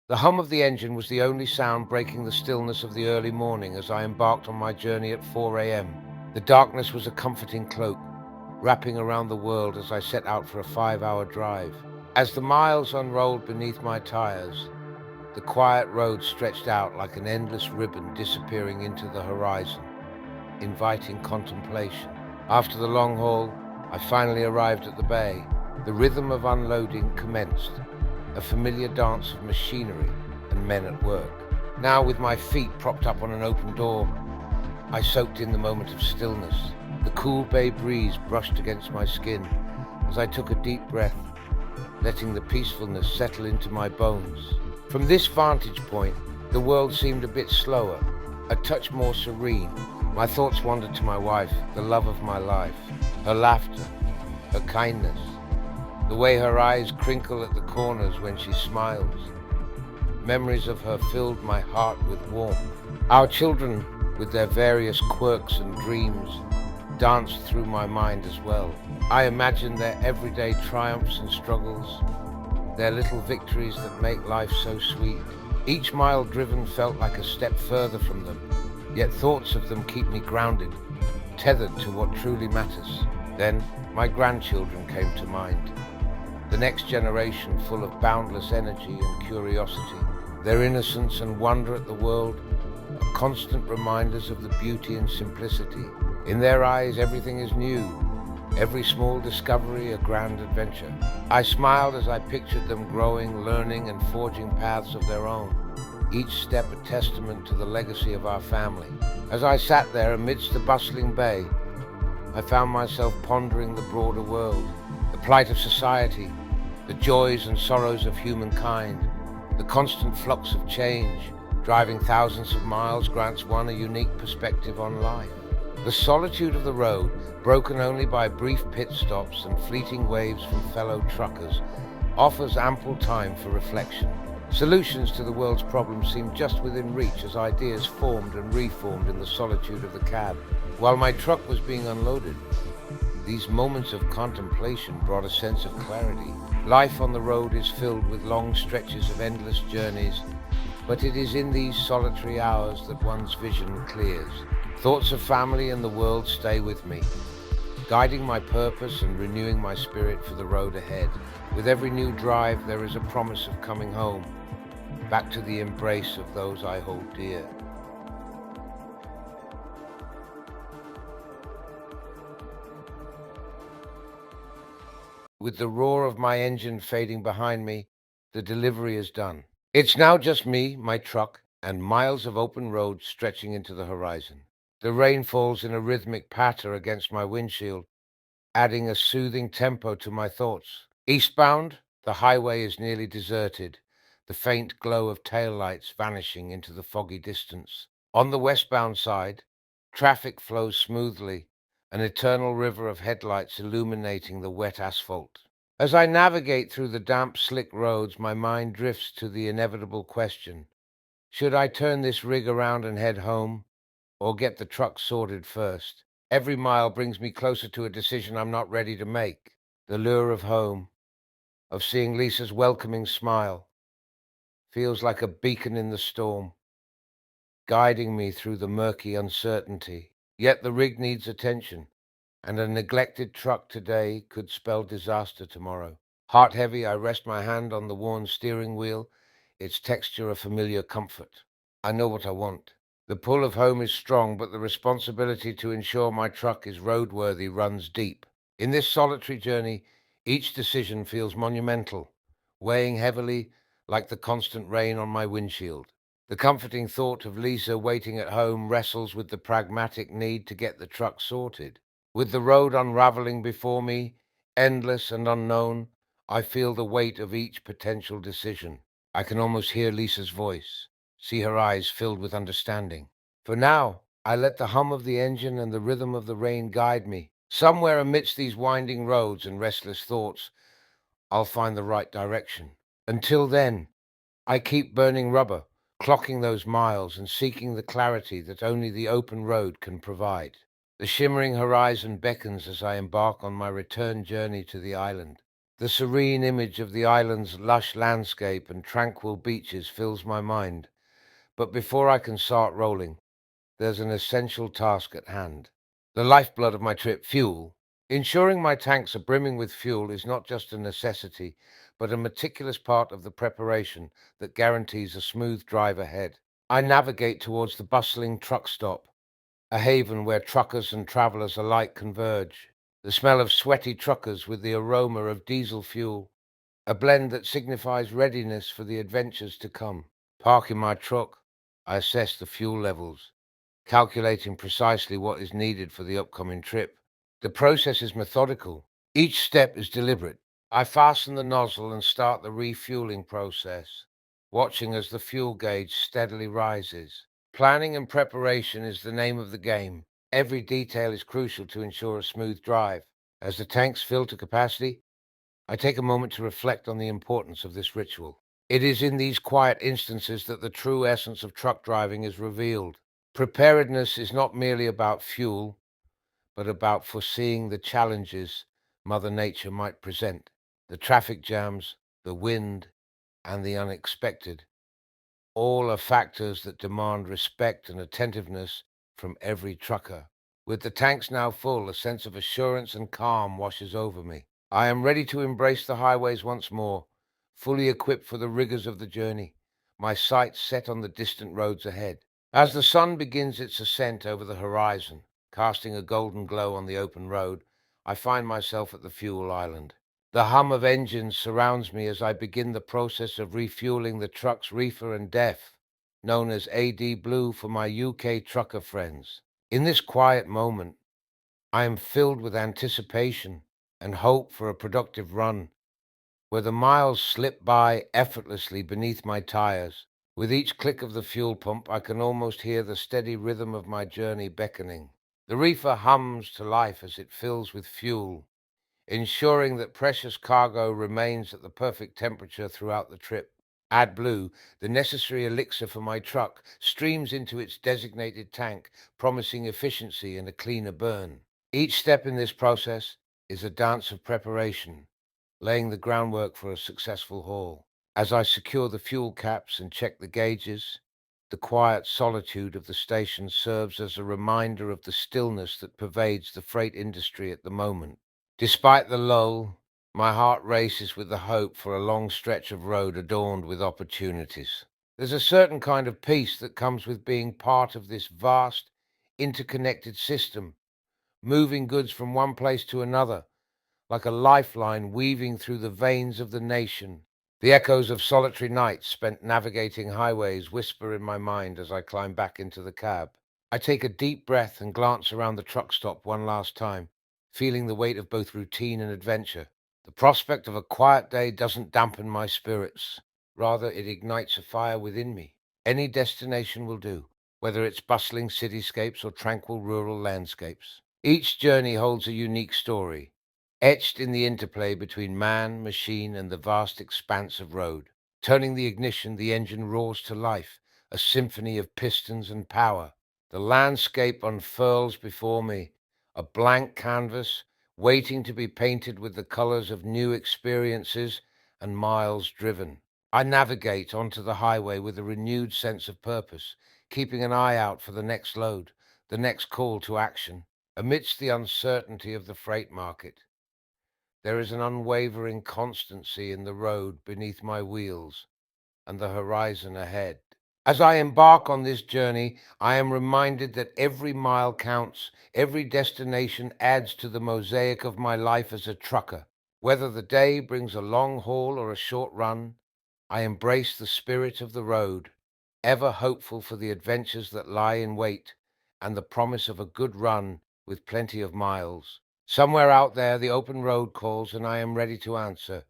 The hum of the engine was the only sound breaking the stillness of the early morning as I embarked on my journey at 4 a.m. The darkness was a comforting cloak, wrapping around the world as I set out for a 5-hour drive. As the miles unrolled beneath my tires, the quiet road stretched out like an endless ribbon disappearing into the horizon, inviting contemplation. After the long haul, I finally arrived at the bay. The rhythm of unloading commenced, a familiar dance of machinery and men at work. Now, with my feet propped up on an open door, I soaked in the moment of stillness. The cool bay breeze brushed against my skin as I took a deep breath, letting the peacefulness settle into my bones. From this vantage point, the world seemed a bit slower, a touch more serene. My thoughts wandered to my wife, the love of my life, her laughter, her kindness, the way her eyes crinkle at the corners when she smiles. Memories of her filled my heart with warmth. Our children, with their various quirks and dreams, danced through my mind as well. I imagined their everyday triumphs and struggles, their little victories that make life so sweet. Each mile driven felt like a step further from them, yet thoughts of them keep me grounded, tethered to what truly matters. Then my grandchildren came to mind, the next generation full of boundless energy and curiosity. Their innocence and wonder at the world are constant reminders of the beauty and simplicity. In their eyes, everything is new, every small discovery a grand adventure. I smiled as I pictured them growing, learning, and forging paths of their own, each step a testament to the legacy of our family. As I sat there amidst the bustling bay, I found myself pondering the broader world, the plight of society, the joys and sorrows of humankind. The constant flux of change, driving thousands of miles, grants one a unique perspective on life. The solitude of the road, broken only by brief pit stops and fleeting waves from fellow truckers, offers ample time for reflection. Solutions to the world's problems seemed just within reach as ideas formed and reformed in the solitude of the cab. While my truck was being unloaded, these moments of contemplation brought a sense of clarity. Life on the road is filled with long stretches of endless journeys, but it is in these solitary hours that one's vision clears. Thoughts of family and the world stay with me, guiding my purpose and renewing my spirit for the road ahead. With every new drive, there is a promise of coming home, back to the embrace of those I hold dear. With the roar of my engine fading behind me, the delivery is done. It's now just me, my truck, and miles of open road stretching into the horizon. The rain falls in a rhythmic patter against my windshield, adding a soothing tempo to my thoughts. Eastbound, the highway is nearly deserted, the faint glow of taillights vanishing into the foggy distance. On the westbound side, traffic flows smoothly, an eternal river of headlights illuminating the wet asphalt. As I navigate through the damp, slick roads, my mind drifts to the inevitable question: should I turn this rig around and head home, or get the truck sorted first? Every mile brings me closer to a decision I'm not ready to make. The lure of home, of seeing Lisa's welcoming smile, feels like a beacon in the storm, guiding me through the murky uncertainty. Yet the rig needs attention, and a neglected truck today could spell disaster tomorrow. Heart heavy, I rest my hand on the worn steering wheel, its texture a familiar comfort. I know what I want. The pull of home is strong, but the responsibility to ensure my truck is roadworthy runs deep. In this solitary journey, each decision feels monumental, weighing heavily like the constant rain on my windshield. The comforting thought of Lisa waiting at home wrestles with the pragmatic need to get the truck sorted. With the road unraveling before me, endless and unknown, I feel the weight of each potential decision. I can almost hear Lisa's voice, see her eyes filled with understanding. For now, I let the hum of the engine and the rhythm of the rain guide me. Somewhere amidst these winding roads and restless thoughts, I'll find the right direction. Until then, I keep burning rubber, clocking those miles and seeking the clarity that only the open road can provide. The shimmering horizon beckons as I embark on my return journey to the island. The serene image of the island's lush landscape and tranquil beaches fills my mind. But before I can start rolling, there's an essential task at hand. The lifeblood of my trip, fuel. Ensuring my tanks are brimming with fuel is not just a necessity, but a meticulous part of the preparation that guarantees a smooth drive ahead. I navigate towards the bustling truck stop, a haven where truckers and travelers alike converge. The smell of sweaty truckers with the aroma of diesel fuel, a blend that signifies readiness for the adventures to come. Parking my truck, I assess the fuel levels, calculating precisely what is needed for the upcoming trip. The process is methodical. Each step is deliberate. I fasten the nozzle and start the refueling process, watching as the fuel gauge steadily rises. Planning and preparation is the name of the game. Every detail is crucial to ensure a smooth drive. As the tanks fill to capacity, I take a moment to reflect on the importance of this ritual. It is in these quiet instances that the true essence of truck driving is revealed. Preparedness is not merely about fuel, but about foreseeing the challenges Mother Nature might present. The traffic jams, the wind, and the unexpected. All are factors that demand respect and attentiveness from every trucker. With the tanks now full, a sense of assurance and calm washes over me. I am ready to embrace the highways once more, fully equipped for the rigors of the journey, my sights set on the distant roads ahead. As the sun begins its ascent over the horizon, casting a golden glow on the open road, I find myself at the fuel island. The hum of engines surrounds me as I begin the process of refueling the truck's reefer and DEF, known as AD Blue for my UK trucker friends. In this quiet moment, I am filled with anticipation and hope for a productive run, where the miles slip by effortlessly beneath my tires. With each click of the fuel pump, I can almost hear the steady rhythm of my journey beckoning. The reefer hums to life as it fills with fuel, ensuring that precious cargo remains at the perfect temperature throughout the trip. AdBlue, the necessary elixir for my truck, streams into its designated tank, promising efficiency and a cleaner burn. Each step in this process is a dance of preparation, laying the groundwork for a successful haul. As I secure the fuel caps and check the gauges, the quiet solitude of the station serves as a reminder of the stillness that pervades the freight industry at the moment. Despite the lull, my heart races with the hope for a long stretch of road adorned with opportunities. There's a certain kind of peace that comes with being part of this vast, interconnected system, moving goods from one place to another, like a lifeline weaving through the veins of the nation. The echoes of solitary nights spent navigating highways whisper in my mind as I climb back into the cab. I take a deep breath and glance around the truck stop one last time, feeling the weight of both routine and adventure. The prospect of a quiet day doesn't dampen my spirits. Rather, it ignites a fire within me. Any destination will do, whether it's bustling cityscapes or tranquil rural landscapes. Each journey holds a unique story, etched in the interplay between man, machine, and the vast expanse of road. Turning the ignition, the engine roars to life, a symphony of pistons and power. The landscape unfurls before me, a blank canvas, waiting to be painted with the colors of new experiences and miles driven. I navigate onto the highway with a renewed sense of purpose, keeping an eye out for the next load, the next call to action. Amidst the uncertainty of the freight market, there is an unwavering constancy in the road beneath my wheels and the horizon ahead. As I embark on this journey, I am reminded that every mile counts, every destination adds to the mosaic of my life as a trucker. Whether the day brings a long haul or a short run, I embrace the spirit of the road, ever hopeful for the adventures that lie in wait and the promise of a good run with plenty of miles. Somewhere out there, the open road calls, and I am ready to answer.